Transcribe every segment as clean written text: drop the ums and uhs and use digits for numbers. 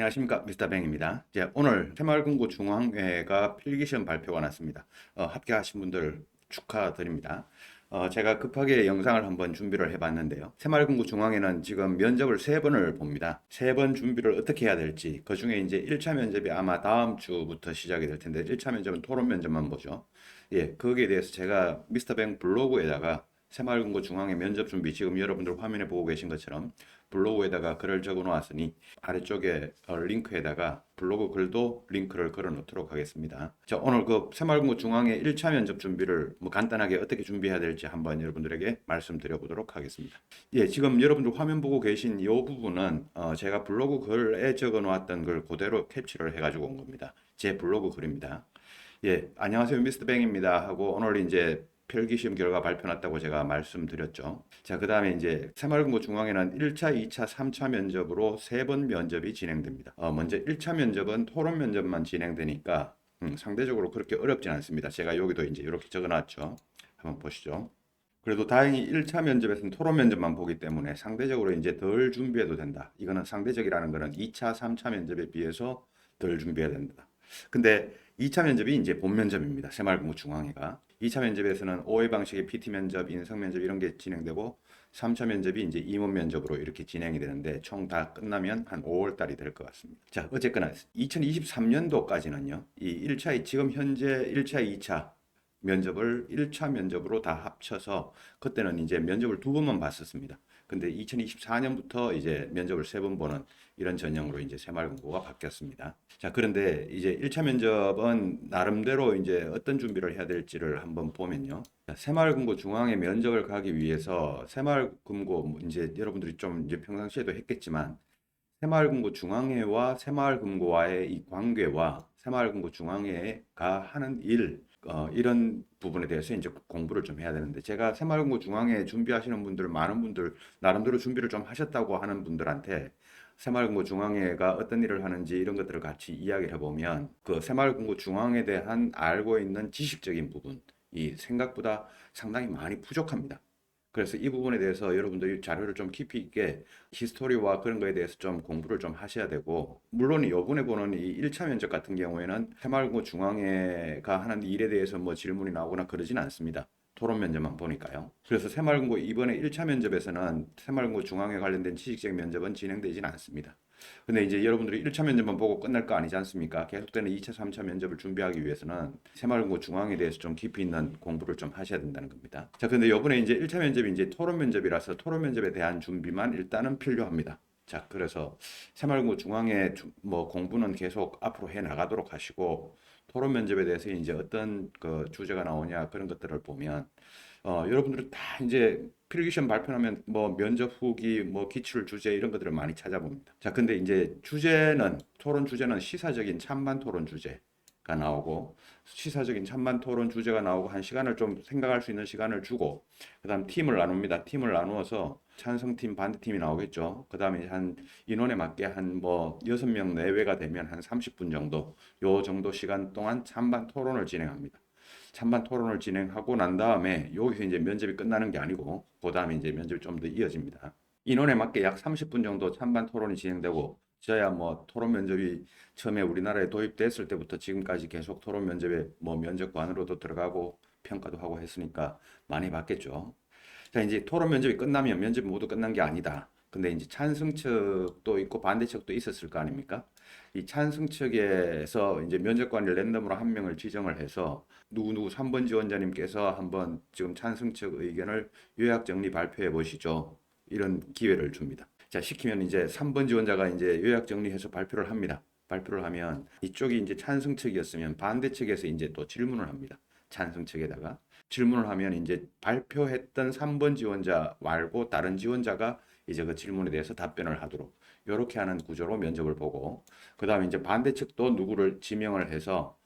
안녕하십니까, 미스터 뱅입니다. 이제 오늘 새마을금고 중앙회가 필기시험 발표가 났습니다. 합격하신 분들 축하드립니다. 제가 급하게 영상을 한번 준비를 해봤는데요. 새마을금고 중앙회는 지금 면접을 세 번을 봅니다. 세 번 준비를 어떻게 해야 될지, 그 중에 이제 1차 면접이 아마 다음 주부터 시작이 될 텐데, 1차 면접은 토론 면접만 보죠. 예, 거기에 대해서 제가 미스터 뱅 블로그에다가 새마을금고 중앙회 면접 준비, 지금 여러분들 화면에 보고 계신 것처럼 블로그에다가 글을 적어 놓았으니 아래쪽에 링크에다가 블로그 글도 링크를 걸어 놓도록 하겠습니다. 자, 오늘 그 새마을금고 중앙회 1차 면접 준비를 뭐 간단하게 어떻게 준비해야 될지 한번 여러분들에게 말씀드려 보도록 하겠습니다. 예, 지금 여러분들 화면 보고 계신 이 부분은 제가 블로그 글에 적어 놓았던 걸 그대로 캡처를 해가지고 온 겁니다. 제 블로그 글입니다. 예, 안녕하세요, 미스터 뱅입니다 하고 오늘 이제 필기시험 결과 발표 났다고 제가 말씀드렸죠. 자, 그 다음에 이제 새마을금고 중앙에는 1차, 2차, 3차 면접으로 세 번 면접이 진행됩니다. 먼저 1차 면접은 토론 면접만 진행되니까 상대적으로 그렇게 어렵진 않습니다. 제가 여기도 이제 이렇게 적어놨죠. 한번 보시죠. 그래도 다행히 1차 면접에서는 토론 면접만 보기 때문에 상대적으로 이제 덜 준비해도 된다. 이거는 상대적이라는 거는 2차, 3차 면접에 비해서 덜 준비해야 된다. 근데 2차 면접이 이제 본 면접입니다. 새마을금고 중앙회가. 2차 면접에서는 오해 방식의 PT 면접, 인성 면접 이런 게 진행되고 3차 면접이 이제 임원 면접으로 이렇게 진행이 되는데 총 다 끝나면 한 5월 달이 될 것 같습니다. 자, 어쨌거나 2023년도까지는요. 이 1차 지금 현재 1차, 2차 면접을 1차 면접으로 다 합쳐서 그때는 이제 면접을 두 번만 봤었습니다. 근데 2024년부터 이제 면접을 세 번 보는 이런 전형으로 이제 새마을금고가 바뀌었습니다. 자, 그런데 이제 1차 면접은 나름대로 이제 어떤 준비를 해야 될지를 한번 보면요. 자, 새마을금고 중앙에 면접을 가기 위해서 새마을금고 이제 여러분들이 좀 이제 평상시에도 했겠지만 새마을금고 중앙회와 새마을금고와의 이 관계와 새마을금고 중앙회가 하는 일 이런 부분에 대해서 이제 공부를 좀 해야 되는데 제가 새마을금고 중앙회 준비하시는 분들 많은 분들 나름대로 준비를 좀 하셨다고 하는 분들한테 새마을금고 중앙회가 어떤 일을 하는지 이런 것들을 같이 이야기를 해보면 그 새마을금고 중앙에 대한 알고 있는 지식적인 부분 이 생각보다 상당히 많이 부족합니다. 그래서 이 부분에 대해서 여러분들이 자료를 좀 깊이 있게 히스토리와 그런 거에 대해서 좀 공부를 좀 하셔야 되고 물론 요번에 보는 이 1차 면접 같은 경우에는 새마을금고 중앙회가 하는 일에 대해서 뭐 질문이 나오거나 그러진 않습니다. 토론 면접만 보니까요. 그래서 새마을금고 이번에 1차 면접에서는 새마을금고 중앙회 관련된 지식적 면접은 진행되진 않습니다. 근데 이제 여러분들이 1차 면접만 보고 끝날 거 아니지 않습니까? 계속되는 2차, 3차 면접을 준비하기 위해서는 새마을금고 중앙에 대해서 좀 깊이 있는 공부를 좀 하셔야 된다는 겁니다. 자, 근데 이번에 이제 1차 면접이 이제 토론 면접이라서 토론 면접에 대한 준비만 일단은 필요합니다. 자, 그래서 새마을금고 중앙에 뭐 공부는 계속 앞으로 해 나가도록 하시고 토론 면접에 대해서 이제 어떤 그 주제가 나오냐 그런 것들을 보면 여러분들은 다 이제 필기시험 발표하면 뭐 면접 후기, 뭐 기출 주제 이런 것들을 많이 찾아봅니다. 자, 근데 이제 주제는 토론 주제는 시사적인 찬반 토론 주제가 나오고 시사적인 찬반 토론 주제가 나오고 한 시간을 좀 생각할 수 있는 시간을 주고 그다음 팀을 나눕니다. 팀을 나누어서 찬성팀, 반대팀이 나오겠죠. 그다음에 한 인원에 맞게 한 뭐 6명 내외가 되면 한 30분 정도 요 정도 시간 동안 찬반 토론을 진행합니다. 찬반 토론을 진행하고 난 다음에 여기서 이제 면접이 끝나는 게 아니고 그 다음에 이제 면접이 좀 더 이어집니다. 인원에 맞게 약 30분 정도 찬반 토론이 진행되고 저야 뭐 토론 면접이 처음에 우리나라에 도입됐을 때부터 지금까지 계속 토론 면접에 뭐 면접관으로도 들어가고 평가도 하고 했으니까 많이 받겠죠. 자, 이제 토론 면접이 끝나면 면접이 모두 끝난 게 아니다. 근데 이제 찬성 측도 있고 반대 측도 있었을 거 아닙니까? 이 찬성 측에서 이제 면접관을 랜덤으로 한 명을 지정을 해서 누구누구 3번 지원자님께서 한번 지금 찬성 측 의견을 요약 정리 발표해 보시죠. 이런 기회를 줍니다. 자, 시키면 이제 3번 지원자가 이제 요약 정리해서 발표를 합니다. 발표를 하면 이쪽이 이제 찬성 측이었으면 반대 측에서 이제 또 질문을 합니다. 찬성 측에다가. 질문을 하면 이제 발표했던 3번 지원자 말고 다른 지원자가 이제 그 질문에 대해서 답변을 하도록 이렇게 하는 구조로 면접을 보고 그다음에 이제 반대측도 누구를 지명을 해서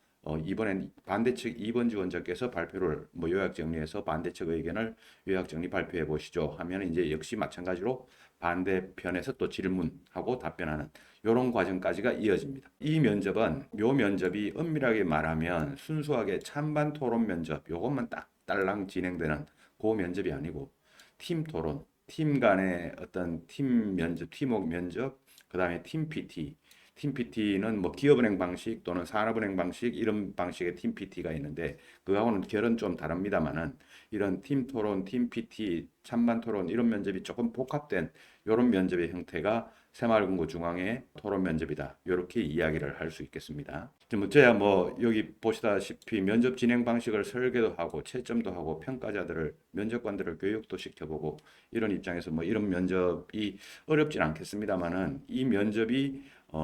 이번엔 반대측 2번 지원자께서 발표를 뭐 요약 정리해서 반대측 의견을 요약 정리 발표해 보시죠 하면 이제 역시 마찬가지로 반대편에서 또 질문하고 답변하는 이런 과정까지가 이어집니다. 이 면접은 요 면접이 엄밀하게 말하면 순수하게 찬반 토론 면접 요것만 딱 딸랑 진행되는 그 면접이 아니고 팀 토론, 팀 간의 어떤 팀 면접, 팀워크 면접, 그 다음에 팀 PT, 팀 PT는 뭐 기업은행 방식 또는 산업은행 방식 이런 방식의 팀 PT가 있는데 그거하고는 결은 좀 다릅니다만은 이런 팀 토론, 팀 PT, 찬반 토론 이런 면접이 조금 복합된 이런 면접의 형태가 새마을금고 중앙의 토론 면접이다. 이렇게 이야기를 할 수 있겠습니다. 뭐 저야 뭐 여기 보시다시피 면접 진행 방식을 설계도 하고 채점도 하고 평가자들을 면접관들을 교육도 시켜보고 이런 입장에서 뭐 이런 면접이 어렵진 않겠습니다만은 이 면접이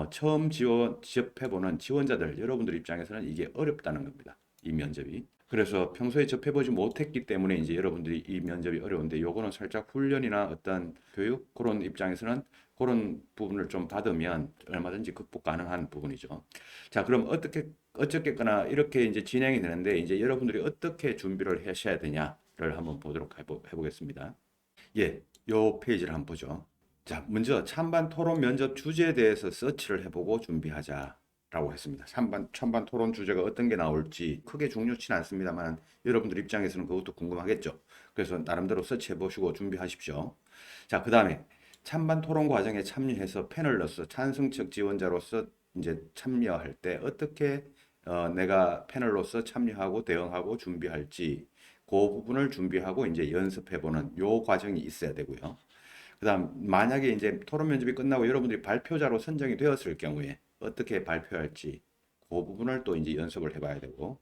처음 지원해보는 지원자들 여러분들 입장에서는 이게 어렵다는 겁니다. 이 면접이. 그래서 평소에 접해보지 못했기 때문에 이제 여러분들이 이 면접이 어려운데 요거는 살짝 훈련이나 어떤 교육 그런 입장에서는 그런 부분을 좀 받으면 얼마든지 극복 가능한 부분이죠. 자, 그럼 어쨌거나 이렇게 이제 진행이 되는데 이제 여러분들이 어떻게 준비를 하셔야 되냐를 한번 보도록 해보겠습니다. 예, 요 페이지를 한번 보죠. 자, 먼저 찬반 토론 면접 주제에 대해서 서치를 해보고 준비하자라고 했습니다. 찬반 토론 주제가 어떤 게 나올지 크게 중요치는 않습니다만 여러분들 입장에서는 그것도 궁금하겠죠. 그래서 나름대로 서치해보시고 준비하십시오. 자, 그 다음에 찬반 토론 과정에 참여해서 패널로서 찬성측 지원자로서 이제 참여할 때 어떻게 내가 패널로서 참여하고 대응하고 준비할지 그 부분을 준비하고 이제 연습해보는 요 과정이 있어야 되고요. 그다음 만약에 이제 토론 면접이 끝나고 여러분들이 발표자로 선정이 되었을 경우에 어떻게 발표할지 그 부분을 또 이제 연습을 해봐야 되고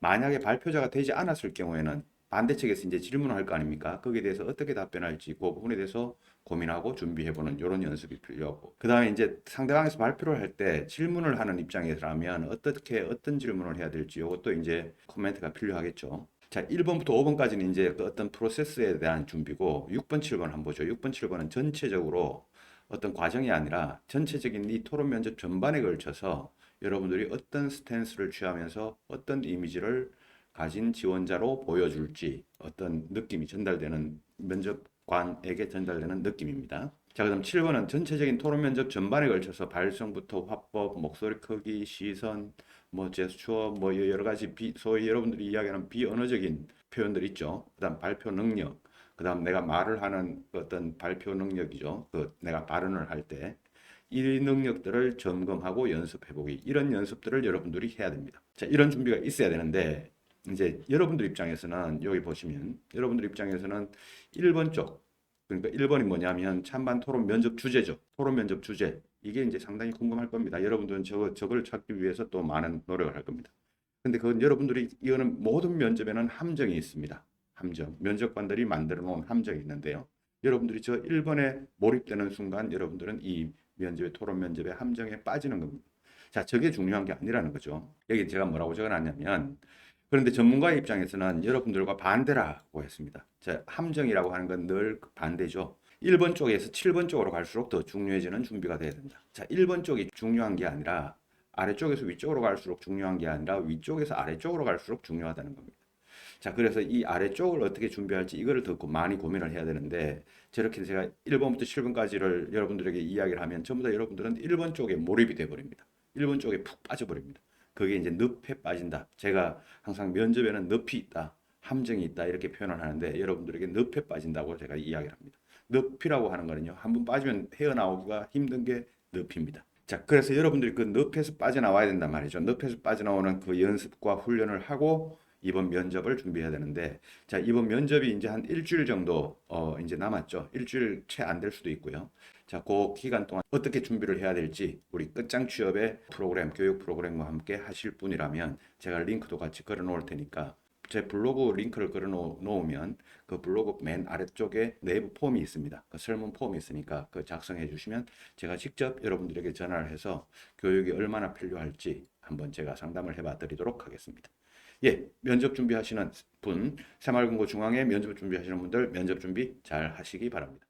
만약에 발표자가 되지 않았을 경우에는 반대측에서 이제 질문을 할 거 아닙니까? 거기에 대해서 어떻게 답변할지 그 부분에 대해서 고민하고 준비해보는 이런 연습이 필요하고 그 다음에 이제 상대방에서 발표를 할 때 질문을 하는 입장에서라면 어떤 질문을 해야 될지 이것도 이제 코멘트가 필요하겠죠. 자, 1번부터 5번까지는 이제 그 어떤 프로세스에 대한 준비고 6번, 7번 한번 보죠. 6번, 7번은 전체적으로 어떤 과정이 아니라 전체적인 이 토론 면접 전반에 걸쳐서 여러분들이 어떤 스탠스를 취하면서 어떤 이미지를 가진 지원자로 보여줄지 어떤 느낌이 전달되는 면접관에게 전달되는 느낌입니다. 자, 그다음 7번은 전체적인 토론 면접 전반에 걸쳐서 발성부터 화법, 목소리 크기, 시선, 뭐 제스처, 뭐 여러 가지 소위 여러분들이 이야기하는 비언어적인 표현들 있죠. 그다음 발표 능력, 그다음 내가 말을 하는 어떤 발표 능력이죠. 그 내가 발언을 할 때 이 능력들을 점검하고 연습해보기 이런 연습들을 여러분들이 해야 됩니다. 자, 이런 준비가 있어야 되는데 이제 여러분들 입장에서는 여기 보시면 여러분들 입장에서는 1번 쪽 그러니까 1번이 뭐냐면 찬반 토론 면접 주제죠. 토론 면접 주제. 이게 이제 상당히 궁금할 겁니다. 여러분들은 저걸 찾기 위해서 또 많은 노력을 할 겁니다. 근데 그건 여러분들이 이거는 모든 면접에는 함정이 있습니다. 함정. 면접관들이 만들어 놓은 함정이 있는데요. 여러분들이 저 1번에 몰입되는 순간 여러분들은 이 면접의 토론 면접의 함정에 빠지는 겁니다. 자, 저게 중요한 게 아니라는 거죠. 여기 제가 뭐라고 적어놨냐면 그런데 전문가의 입장에서는 여러분들과 반대라고 했습니다. 자, 함정이라고 하는 건 늘 반대죠. 1번 쪽에서 7번 쪽으로 갈수록 더 중요해지는 준비가 돼야 된다. 자, 1번 쪽이 중요한 게 아니라 아래쪽에서 위쪽으로 갈수록 중요한 게 아니라 위쪽에서 아래쪽으로 갈수록 중요하다는 겁니다. 자, 그래서 이 아래쪽을 어떻게 준비할지 이거를 더 많이 고민을 해야 되는데 저렇게 제가 1번부터 7번까지를 여러분들에게 이야기를 하면 전부 다 여러분들은 1번 쪽에 몰입이 돼 버립니다. 1번 쪽에 푹 빠져버립니다. 그게 이제 늪에 빠진다. 제가 항상 면접에는 늪이 있다. 함정이 있다. 이렇게 표현을 하는데 여러분들에게 늪에 빠진다고 제가 이야기를 합니다. 늪이라고 하는 거는요. 한번 빠지면 헤어나오기가 힘든 게 늪입니다. 자, 그래서 여러분들이 그 늪에서 빠져나와야 된단 말이죠. 늪에서 빠져나오는 그 연습과 훈련을 하고 이번 면접을 준비해야 되는데, 자, 이번 면접이 이제 한 일주일 정도 이제 남았죠. 일주일 채 안 될 수도 있고요. 자, 그 기간 동안 어떻게 준비를 해야 될지 우리 끝장 취업의 프로그램, 교육 프로그램과 함께 하실 분이라면 제가 링크도 같이 걸어 놓을 테니까 제 블로그 링크를 걸어 놓으면 그 블로그 맨 아래쪽에 내부 폼이 있습니다. 그 설문 폼이 있으니까 그 작성해 주시면 제가 직접 여러분들에게 전화를 해서 교육이 얼마나 필요할지 한번 제가 상담을 해봐 드리도록 하겠습니다. 예, 면접 준비하시는 분, 새마을금고 중앙에 면접 준비하시는 분들 면접 준비 잘 하시기 바랍니다.